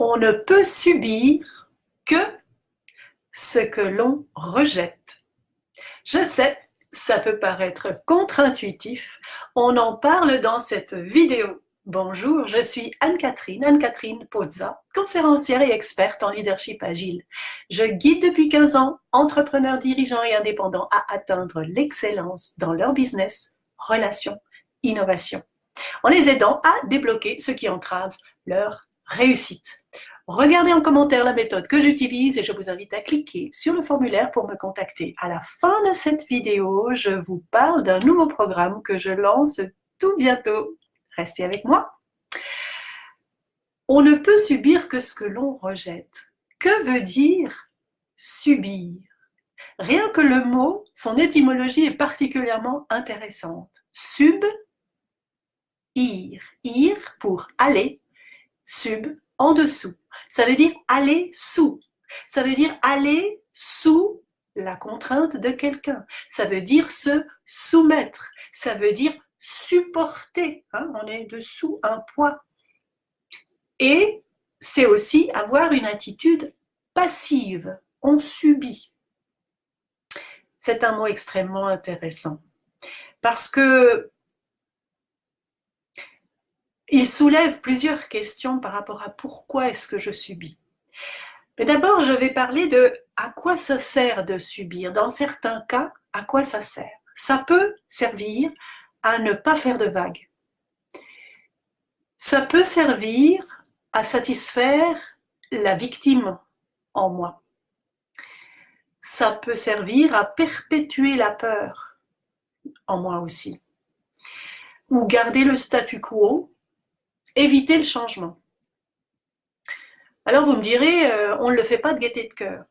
On ne peut subir que ce que l'on rejette. Je sais, ça peut paraître contre-intuitif. On en parle dans cette vidéo. Bonjour, je suis Anne-Catherine Pozza, conférencière et experte en leadership agile. Je guide depuis 15 ans entrepreneurs, dirigeants et indépendants à atteindre l'excellence dans leur business, relations, innovation, en les aidant à débloquer ce qui entrave leur réussite. Regardez en commentaire la méthode que j'utilise et je vous invite à cliquer sur le formulaire pour me contacter. À la fin de cette vidéo, je vous parle d'un nouveau programme que je lance tout bientôt. Restez avec moi. On ne peut subir que ce que l'on rejette. Que veut dire subir? Rien que le mot, son étymologie est particulièrement intéressante. Sub, ir pour aller, sub, en dessous. Ça veut dire aller sous. Ça veut dire aller sous la contrainte de quelqu'un. Ça veut dire se soumettre. Ça veut dire supporter. On est dessous un poids. Et c'est aussi avoir une attitude passive. On subit. C'est un mot extrêmement intéressant. Parce que il soulève plusieurs questions par rapport à pourquoi est-ce que je subis. Mais d'abord, je vais parler de à quoi ça sert de subir. Dans certains cas, à quoi ça sert? Ça peut servir à ne pas faire de vagues. Ça peut servir à satisfaire la victime en moi. Ça peut servir à perpétuer la peur en moi aussi. Ou garder le statu quo, éviter le changement. Alors vous me direz, on ne le fait pas de gaieté de cœur.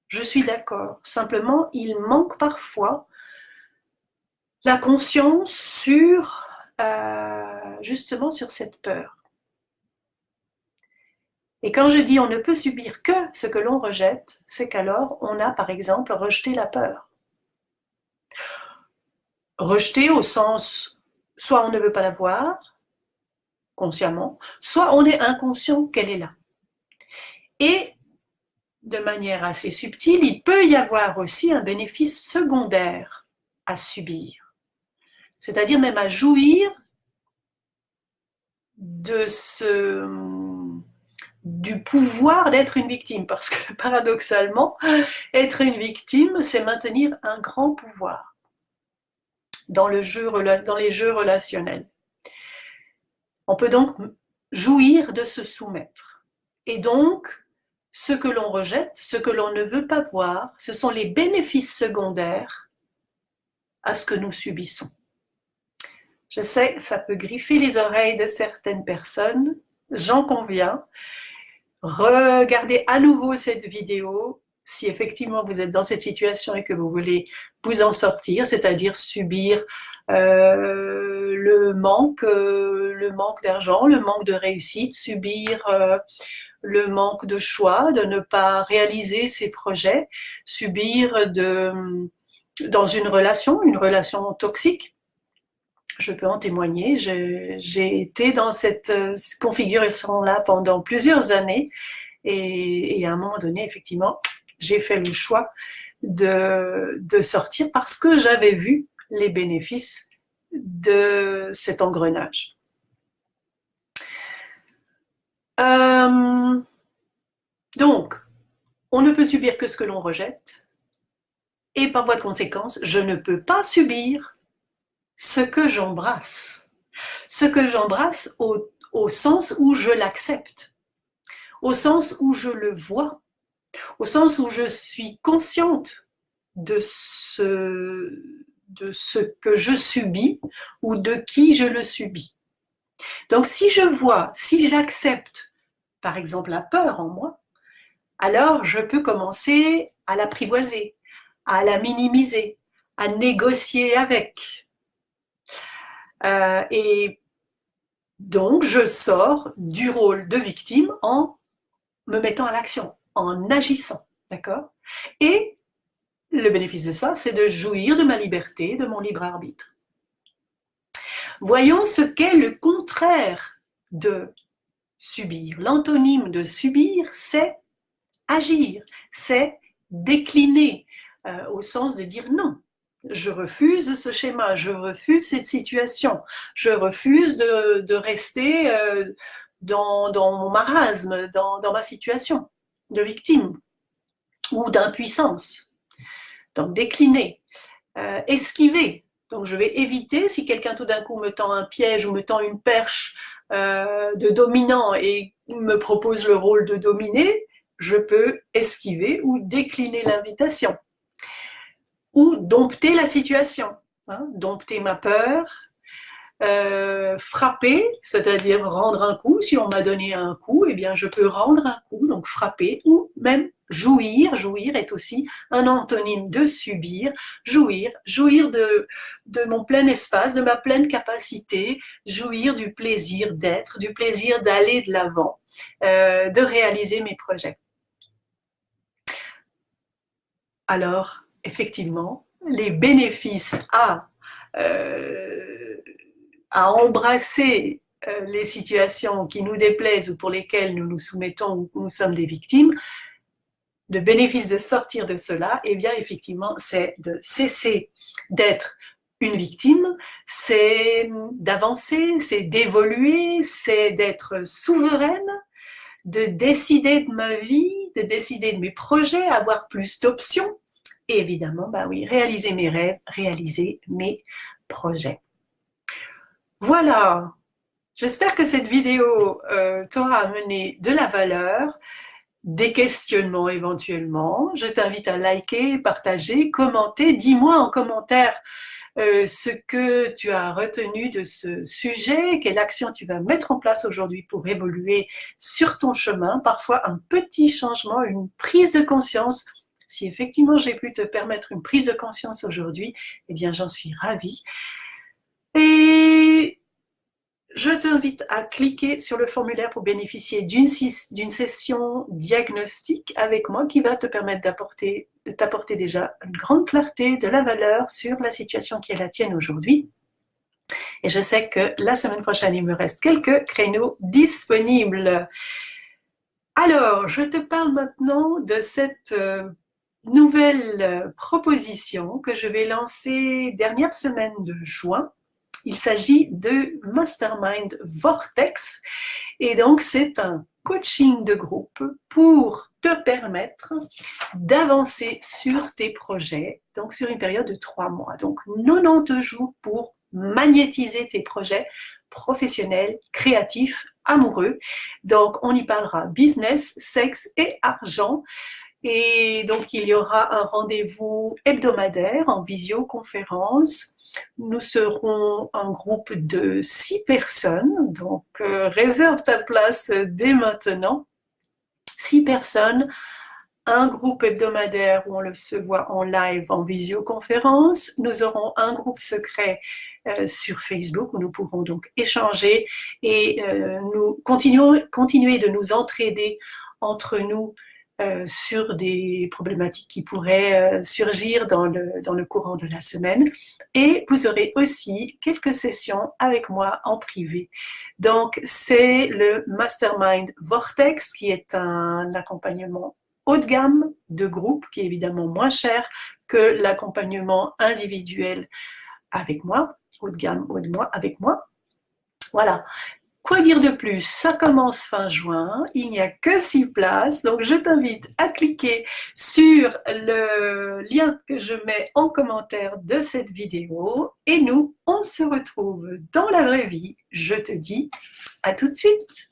Je suis d'accord. Simplement, il manque parfois la conscience sur, justement, sur cette peur. Et quand je dis on ne peut subir que ce que l'on rejette, c'est qu'alors on a par exemple rejeté la peur. Rejeté au sens, soit on ne veut pas la voir, consciemment, soit on est inconscient qu'elle est là. Et de manière assez subtile, il peut y avoir aussi un bénéfice secondaire à subir, c'est-à-dire même à jouir du pouvoir d'être une victime, parce que paradoxalement, être une victime, c'est maintenir un grand pouvoir dans les jeux relationnels. On peut donc jouir de se soumettre. Et donc, ce que l'on rejette, ce que l'on ne veut pas voir, ce sont les bénéfices secondaires à ce que nous subissons. Je sais, ça peut griffer les oreilles de certaines personnes, j'en conviens. Regardez à nouveau cette vidéo si effectivement vous êtes dans cette situation et que vous voulez vous en sortir, c'est-à-dire subir le manque d'argent, le manque de réussite, subir le manque de choix, de ne pas réaliser ses projets, subir dans une relation toxique. Je peux en témoigner, j'ai été dans cette configuration-là pendant plusieurs années et à un moment donné, effectivement, j'ai fait le choix de sortir parce que j'avais vu les bénéfices de cet engrenage. Donc, on ne peut subir que ce que l'on rejette et par voie de conséquence, je ne peux pas subir ce que j'embrasse. Ce que j'embrasse au sens où je l'accepte, au sens où je le vois, au sens où je suis consciente de ce que je subis ou de qui je le subis. Donc si j'accepte par exemple la peur en moi, alors je peux commencer à l'apprivoiser, à la minimiser, à négocier avec. Et donc je sors du rôle de victime en me mettant à l'action, en agissant, d'accord? Et le bénéfice de ça, c'est de jouir de ma liberté, de mon libre arbitre. Voyons ce qu'est le contraire de subir. L'antonyme de subir, c'est agir, c'est décliner, au sens de dire non. Je refuse ce schéma, je refuse cette situation, je refuse de rester dans mon marasme, dans ma situation de victime ou d'impuissance. Donc décliner, esquiver. Donc je vais éviter, si quelqu'un tout d'un coup me tend un piège ou me tend une perche de dominant et me propose le rôle de dominer, je peux esquiver ou décliner l'invitation. Ou dompter la situation, hein, dompter ma peur, frapper, c'est-à-dire rendre un coup. Si on m'a donné un coup, eh bien je peux rendre un coup, donc frapper, ou même jouir. Jouir est aussi un antonyme de subir. Jouir de mon plein espace, de ma pleine capacité, jouir du plaisir d'être, du plaisir d'aller de l'avant, de réaliser mes projets. Alors, effectivement, les bénéfices à embrasser les situations qui nous déplaisent ou pour lesquelles nous nous soumettons ou nous sommes des victimes, le bénéfice de sortir de cela, eh bien, effectivement, c'est de cesser d'être une victime, c'est d'avancer, c'est d'évoluer, c'est d'être souveraine, de décider de ma vie, de décider de mes projets, avoir plus d'options, et évidemment, bah oui, réaliser mes rêves, réaliser mes projets. Voilà, j'espère que cette vidéo t'aura amené de la valeur, des questionnements éventuellement. Je t'invite à liker, partager, commenter. Dis-moi en commentaire ce que tu as retenu de ce sujet, quelle action tu vas mettre en place aujourd'hui pour évoluer sur ton chemin. Parfois, un petit changement, une prise de conscience. Si effectivement j'ai pu te permettre une prise de conscience aujourd'hui, eh bien j'en suis ravie. Et je t'invite à cliquer sur le formulaire pour bénéficier d'une session diagnostique avec moi qui va te permettre de t'apporter déjà une grande clarté, de la valeur sur la situation qui est la tienne aujourd'hui. Et je sais que la semaine prochaine, il me reste quelques créneaux disponibles. Alors, je te parle maintenant de cette nouvelle proposition que je vais lancer dernière semaine de juin. Il s'agit de Mastermind Vortex et donc c'est un coaching de groupe pour te permettre d'avancer sur tes projets, donc sur une période de 3 mois. Donc 90 jours pour magnétiser tes projets professionnels, créatifs, amoureux. Donc on y parlera business, sexe et argent. Et donc, il y aura un rendez-vous hebdomadaire en visioconférence. Nous serons un groupe de 6 personnes, donc réserve ta place dès maintenant. 6 personnes, un groupe hebdomadaire où on se voit en live en visioconférence. Nous aurons un groupe secret sur Facebook où nous pourrons donc échanger et nous continuer de nous entraider entre nous sur des problématiques qui pourraient surgir dans le courant de la semaine. Et vous aurez aussi quelques sessions avec moi en privé. Donc, c'est le Mastermind Vortex qui est un accompagnement haut de gamme de groupe qui est évidemment moins cher que l'accompagnement individuel avec moi, haut de gamme avec moi. Voilà. Quoi dire de plus? Ça commence fin juin, il n'y a que 6 places, donc je t'invite à cliquer sur le lien que je mets en commentaire de cette vidéo et nous, on se retrouve dans la vraie vie. Je te dis à tout de suite.